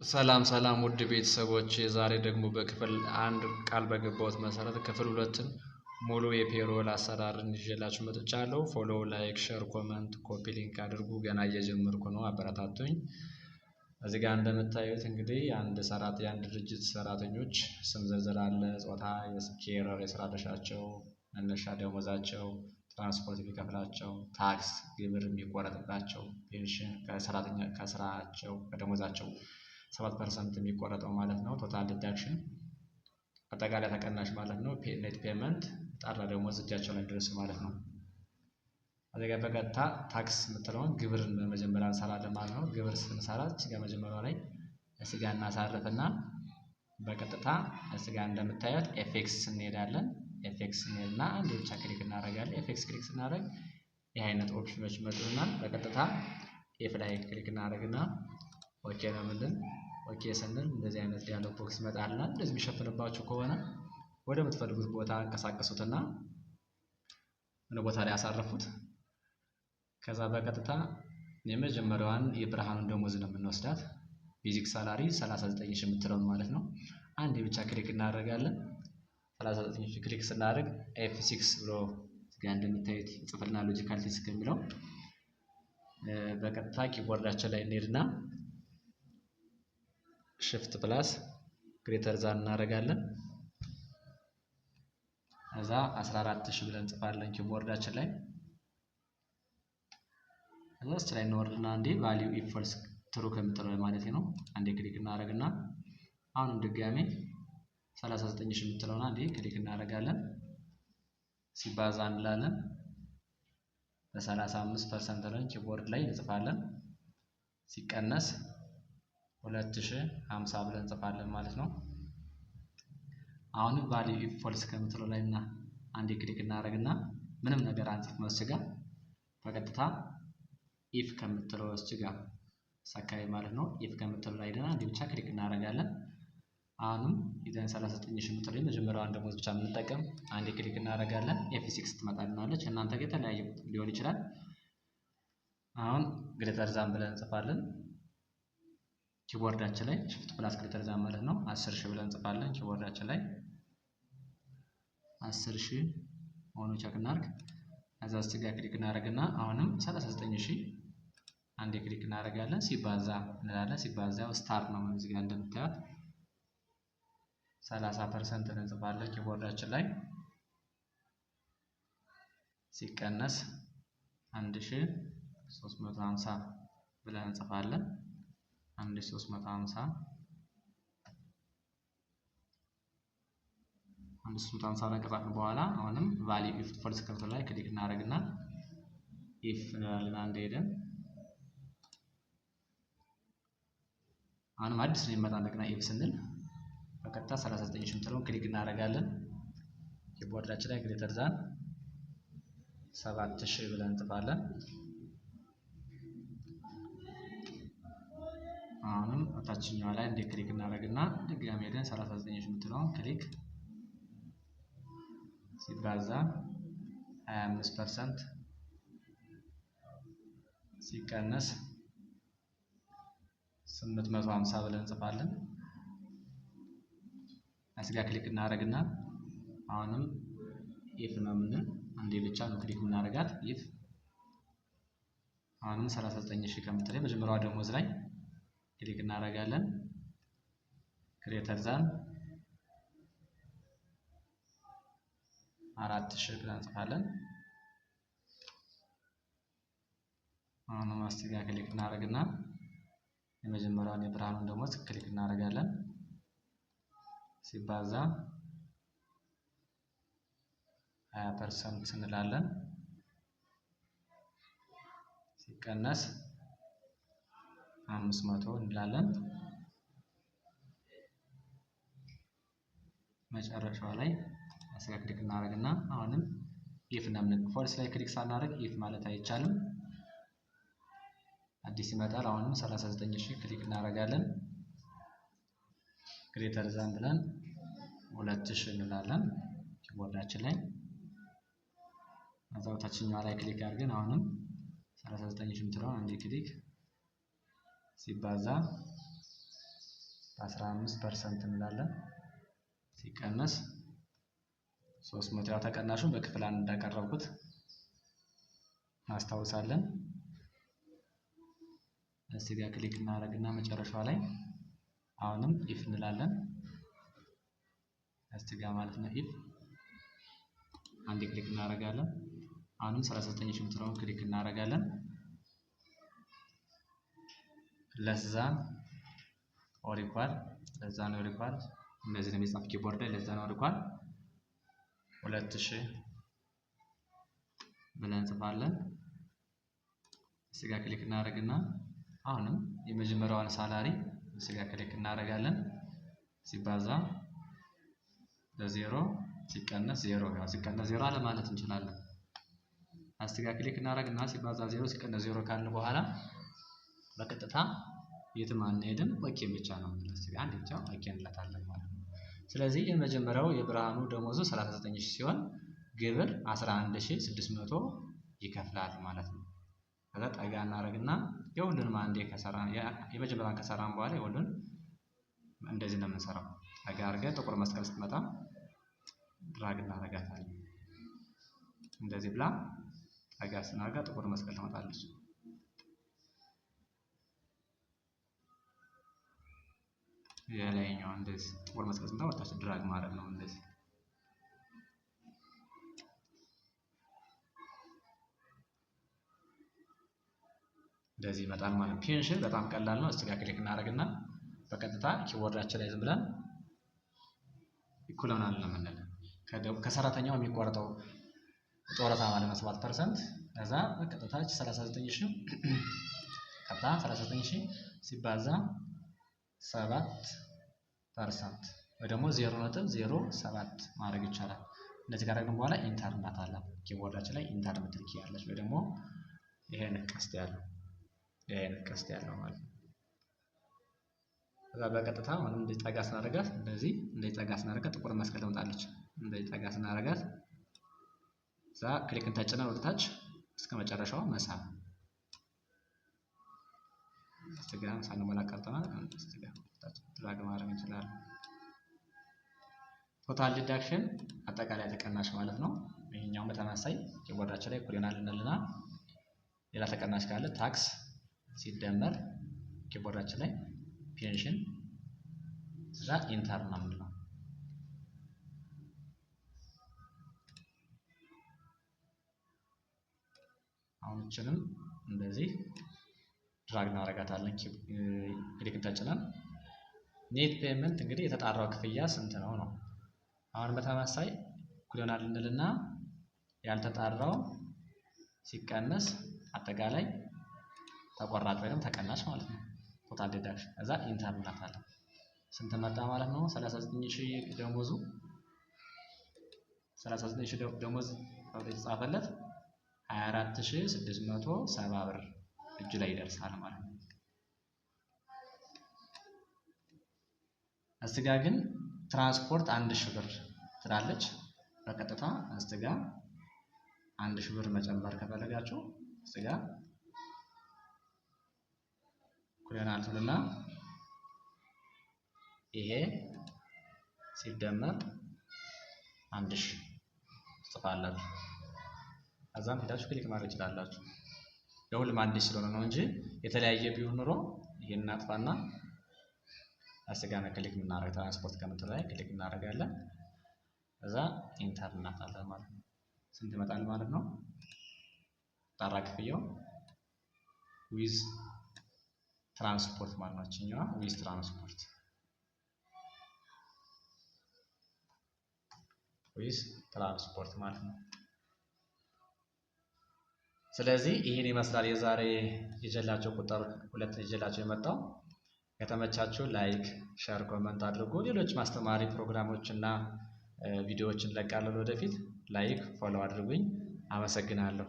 ሰላም ሰላም ውድ ቤተሰቦች ዛሬ ደግሞ በክፍል አንድ ቃል በገባሁት መሰረት ክፍል ሁለትን ሙሉ የፔሮል አሰራርን ይዤላችሁ መጥቻለሁ። ፎሎ፣ ላይክ፣ ሼር፣ ኮመንት፣ ኮፒ ሊንክ አድርጉ። ገና እየጀመርኩ ነው፣ አበረታቱኝ። እዚህ ጋር እንደምታዩት እንግዲህ የአንድ ድርጅት ሰራተኞች ስም ዝርዝር አለ፣ ጾታ፣ የኬረር የስራ ድርሻቸው፣ መነሻ ደሞዛቸው፣ ትራንስፖርት የሚከፍላቸው፣ ታክስ ግብር የሚቆረጥባቸው፣ ፔንሽን ከስራቸው ከደሞዛቸው 7% የሚቆረጠው ማለት ነው። ቶታል ዲዳክሽን አጠቃላይ ተቀናሽ ማለት ነው። ኔት ፔመንት ጣራ ደሞዝ እጃቸው ላይ ድረስ ማለት ነው። እዚህ ጋር በቀጥታ ታክስ የምትለውን ግብርን በመጀመሪያ እንሰራለን ማለት ነው። ግብር ስንሰራ እዚህ ጋር መጀመሪያ ላይ እዚህ ጋር እናሳርፍና በቀጥታ እዚህ ጋር እንደምታዩት ኤፍኤክስ እንሄዳለን። ኤፍኤክስ እንሄድና አንድ ብቻ ክሊክ እናደርጋለን። ኤፍኤክስ ክሊክ ስናደርግ ይህ አይነት ኦፕሽኖች ይመጡልናል። በቀጥታ ኤፍ ላይ ክሊክ እናደርግና ኦኬ ነው የምንል። ኦኬ ስንል እንደዚህ አይነት ዲያሎግ ቦክስ ይመጣልናል። እንደዚህ የሚሸፍንባችሁ ከሆነ ወደ ምትፈልጉት ቦታ እንቀሳቀሱትና ወደ ቦታ ላይ ያሳረፉት። ከዛ በቀጥታ የመጀመሪያዋን የብርሃኑን ደሞዝ ነው የምንወስዳት። ቤዚክ ሳላሪ 39,000 የምትለውን ማለት ነው። አንድ ብቻ ክሊክ እናደርጋለን። 39,000 ክሊክ ስናደርግ F6 ብሎ እዚጋ እንደምታዩት ጽፍልና ሎጂካል ዲስክ የሚለው በቀጥታ ኪቦርዳችን ላይ እንሄድና ሽፍት ፕላስ ግሬተር ዛን እናደርጋለን። እዛ 14,000 ብለን እንጽፋለን ኪቦርዳችን ላይ። እዛስ ላይ እንወርድና አንዴ ቫልዩ ኢኳልስ ትሩ ከምትለው ማለት ነው አንዴ ክሊክ እናደርግና አሁንም ድጋሜ 39,000 የምትለውና አንዴ ክሊክ እናደርጋለን። ሲባዛ እንላለን በ35% ላይ ኪቦርድ ላይ እንጽፋለን። ሲቀነስ 2050 ብለን እንጽፋለን ማለት ነው። አሁንም ቫልዩ ኢኳልስ ከምትለው ላይ እና አንዴ ክሊክ እናደርግና ምንም ነገር አንጽፍ መስጋ በቀጥታ ኢፍ ከምትለው ጋር ሰካይ ማለት ነው። ኢፍ ከምትለው ላይ ደና አንዴ ብቻ ክሊክ እናደርጋለን። አሁንም ይዘን 39,000 የምትለው የመጀመሪያዋን ደሞዝ ብቻ የምንጠቀም አንዴ ክሊክ እናደርጋለን። F6 ትመጣልናለች። እናንተ ጋር የተለያየ ሊሆን ይችላል። አሁን ግሬተር ዛን ብለን እንጽፋለን ኪቦርዳችን ላይ ሽፍት ፕላስ ግሬተር ዛን ማለት ነው 10,000 ብለን እንጽፋለን ኪቦርዳችን ላይ 10,000 ሆኖ ቼክ እናድርግ። ከዛ እዚህ ጋር ክሊክ እናደርግና አሁንም 39,000 አንዴ ክሊክ እናደርጋለን። ሲባዛ እንላለን። ሲባዛ ስታር ነው እዚህ ጋር እንደምታዩት 30% እንጽፋለን ኪቦርዳችን ላይ። ሲቀነስ 1350 ብለን እንጽፋለን። 1350 ላይ ከጻፍን በኋላ አሁንም ቫልዩ ኢፍ ፎልስ ከምትለው ላይ ክሊክ እናደርግና ኢፍ እንላለን። አንዴ ሄደን አሁንም አዲስ ነው የሚመጣ እንደገና ኢፍ ስንል በቀጥታ 39,000 የምትለውን ክሊክ እናደርጋለን። ኪቦርዳችን ላይ ግሬተር ዛን 7,000 ብለን እንጽፋለን። አሁንም ታችኛዋ ላይ እንደ ክሊክ እናደርግና ድጋሜ ሄደን 39,000 የምትለውን ክሊክ ሲባዛ 25% ሲቀነስ 850 ብለን እንጽፋለን። እዚህ ጋር ክሊክ እናደርግና አሁንም ኢፍ ነው የምንል አንዴ ብቻ ነው ክሊክ የምናደርጋት ኢፍ። አሁንም 39,000 ከምትለው መጀመሪያዋ ደሞዝ ላይ ክሊክ እናደርጋለን። ግሬተር ዛን 4,000 ብለን እንጽፋለን። አሁንም እዚህ ጋር ክሊክ እናደርግና የመጀመሪያውን የብርሃኑን ደሞዝ ክሊክ እናደርጋለን። ሲባዛ 20% እንላለን። ሲቀነስ 500 እንላለን። መጨረሻው ላይ አስጋ ክሊክ እናደርግና አሁንም ኢፍ ነው ፎልስ ላይ ክሊክ ሳናደርግ ኢፍ ማለት አይቻልም። አዲስ ይመጣል። አሁንም 39,000 ክሊክ እናደርጋለን። ግሬተር ዛን ብለን 2,000 እንላለን ኪቦርዳችን ላይ። እዛው ታችኛዋ ላይ ክሊክ አድርገን አሁንም 39,000 የምትለውን አንዴ ክሊክ ሲባዛ 15% እንላለን ሲቀነስ 300 ያው ተቀናሹን በክፍል 1 እንዳቀረብኩት እናስታውሳለን። እዚህ ጋር ክሊክ እናደርግና መጨረሻው ላይ አሁንም ኢፍ እንላለን። እዚህ ጋር ማለት ነው ኢፍ አንድ ክሊክ እናደርጋለን። አሁንም 39 ሺህ የምትለውን ክሊክ እናደርጋለን። ለዛ ኦር ኢኳል ለዛ ነው ኢኳል እንደዚህ ነው የሚጻፍ ኪቦርድ ላይ ለዛ ነው ኢኳል 2000 ብለን እንጽፋለን። እዚህ ጋር ክሊክ እናደርግና አሁንም የመጀመሪያዋን ሳላሪ እዚህ ጋር ክሊክ እናደርጋለን። ሲባዛ በ0 ሲቀነስ 0 ያው ሲቀነስ 0 አለ ማለት እንችላለን። እዚህ ጋር ክሊክ እናደርግና ሲባዛ 0 ሲቀነስ 0 ካልን በኋላ በቀጥታ የትም አንሄድም ኦኬ ብቻ ነው ማለት ነው። አንድ ብቻ ኦኬ እንላታለን ማለት ነው። ስለዚህ የመጀመሪያው የብርሃኑ ደሞዙ 39000 ሲሆን ግብር 11600 ይከፍላል ማለት ነው። ከዛ ጠጋ እናደርግና የሁሉንም አንዴ ከሰራን የመጀመሪያውን ከሰራን በኋላ የሁሉን እንደዚህ ነው የምንሰራው። ጠጋ አድርገን ጥቁር መስቀል ስትመጣ ድራግ እናደርጋታለን። እንደዚህ ብላ ጠጋ ስናደርጋ ጥቁር መስቀል ትመጣለች። የላይኛው እንደዚህ ጥቁር መስቀል ስንታ ወጣች ድራግ ማድረግ ነው እንደዚህ። እንደዚህ ይመጣል ማለት ነው። ፔንሽን በጣም ቀላል ነው። እስቲ ጋር ክሊክ እናደርግና በቀጥታ ኪቦርዳችን ላይ ዝም ብለን ኢኩል ሆናል ነው የምንለው። ከሰራተኛው የሚቆረጠው ጡረታ ማለት ነው 7%። ከዛ በቀጥታ 39000 ቀጥታ 39000 ሲባዛ 7% ወይ ደግሞ 0.07 ማድረግ ይቻላል። እንደዚህ ካደረግን በኋላ ኢንተር እናታለን። ኪቦርዳችን ላይ ኢንተር ምትል ኪ ያለች ወይ ደግሞ ይሄን ቀስት ያለው ማለት ነው። ከዛ በቀጥታ አሁንም እንደዚህ ጠጋ ስናደርጋት እንደዚህ ጠጋ ስናደርጋት ጥቁር መስቀል ትመጣለች። እንደዚህ ጠጋ ስናደርጋት እዛ ክሊክን ተጭነን ወደ ታች እስከ መጨረሻው መሳብ እስተጋም ሳንሞላ ቀርተናል። እስተጋም ድራግ ማድረግ እንችላለን። ቶታል ዲዳክሽን አጠቃላይ ተቀናሽ ማለት ነው። ይሄኛው በተመሳሳይ ኪቦርዳችን ላይ እኩል ይሆናል እንልና ሌላ ተቀናሽ ካለ ታክስ ሲደመር ኪቦርዳችን ላይ ፔንሽን እዛ ኢንተር ነው የምንለው። አሁን እችንም እንደዚህ ድራግ እናደርጋታለን። ክሊክ ተጭነን ኔት ፔመንት እንግዲህ የተጣራው ክፍያ ስንት ነው ነው። አሁን በተመሳሳይ እኩል ይሆናል እንልና ያልተጣራው ሲቀነስ አጠቃላይ ተቆራጭ ወይም ተቀናሽ ማለት ነው። ቶታል ዲዳክሽን እዛ ኢንተር እናታለን። ስንት መጣ ማለት ነው? 39000 ደሞዙ 39000 ደሞዝ የተጻፈለት 24670 ብር እጁ ላይ ይደርሳል ማለት ነው። እዚህ ጋር ግን ትራንስፖርት 1000 ብር ትላለች። በቀጥታ እዚህ ጋር 1000 ብር መጨመር ከፈለጋችሁ እዚህ ጋር ኩለናልቱና ይሄ ሲደመር 1000 ጽፋላችሁ። አዛም ሄዳችሁ ክሊክ ማድረግ ይችላልላችሁ። የሁሉም 1000 ስለሆነ ነው እንጂ የተለያየ ቢሆን ኖሮ ይሄን አጥፋና አስጋና ክሊክ እናደርግ ትራንስፖርት ከምትል ላይ ክሊክ እናደርጋለን። እዛ ኢንተር እናታለን ማለት ነው። ስንት ይመጣል ማለት ነው? ጣራ ክፍያው ዊዝ ትራንስፖርት ማለት ነው። እኛዋ ዊዝ ትራንስፖርት ማለት ነው። ስለዚህ ይሄን ይመስላል የዛሬ ይዤላችሁ ቁጥር 2 ይዤላችሁ የመጣው። ከተመቻችሁ ላይክ፣ ሼር፣ ኮሜንት አድርጉ። ሌሎች ማስተማሪ ፕሮግራሞችና ቪዲዮዎችን ለቃለሁ ወደፊት። ላይክ ፎሎ አድርጉኝ። አመሰግናለሁ።